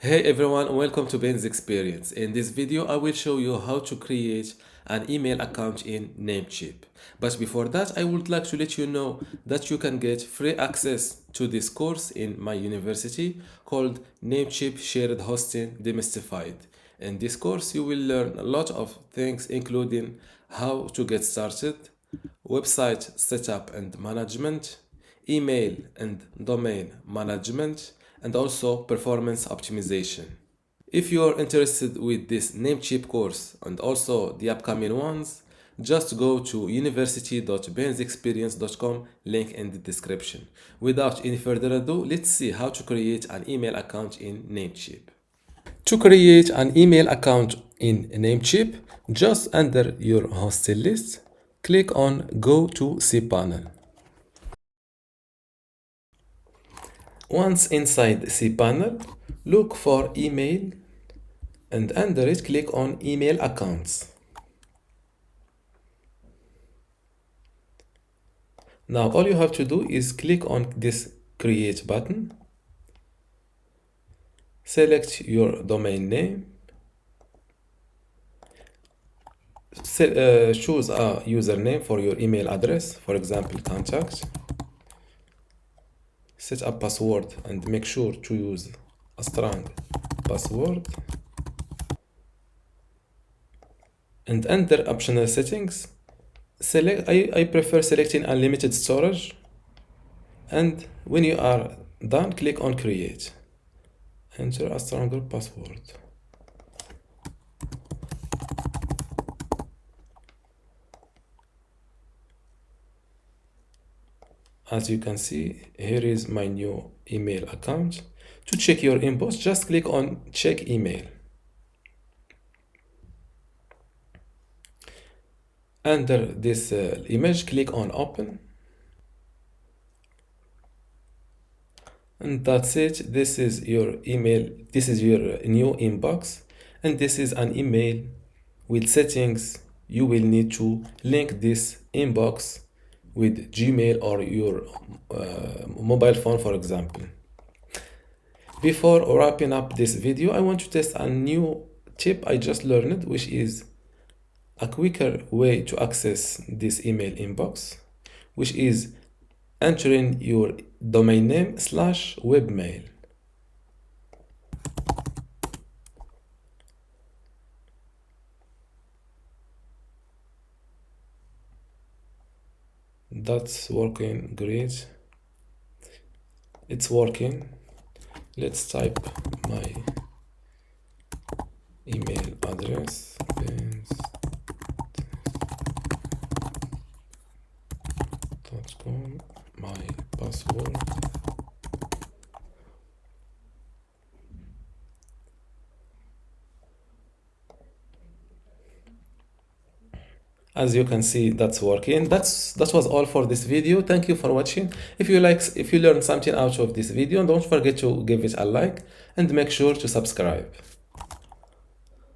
Hey everyone, welcome to Ben's Experience. In this video, I will show you how to create an email account in Namecheap. But before that, I would like to let you know that you can get free access to this course in my university called Namecheap Shared Hosting Demystified. In this course, you will learn a lot of things including how to get started, website setup and management, email and domain management, and also performance optimization. If you are interested with this Namecheap course and also the upcoming ones, just go to university.bensexperience.com, link in the description. Without any further ado, let's see how to create an email account in Namecheap. To create an email account in Namecheap, just under your hostel list, click on Go to cPanel. Once inside cPanel, look for email and under it click on email accounts. Now all you have to do is click on this create button, select your domain name, choose a username for your email address, for example contact, set a password and make sure to use a strong password, and under optional settings I prefer selecting unlimited storage, and when you are done click on create. Enter a stronger password. As you can see, here is my new email account. To check your inbox, just click on check email. Under this image, click on open. And that's it. This is your email. This is your new inbox. And this is an email with settings. You will need to link this inbox with Gmail or your mobile phone, for example. Before wrapping up this video, I want to test a new tip I just learned, which is a quicker way to access this email inbox, which is entering your domain name / webmail. That's working great. It's working. Let's type my email address, my password. As you can see, that's working. That was all for this video. Thank you for watching. If you learned something out of this video, don't forget to give it a like and make sure to subscribe.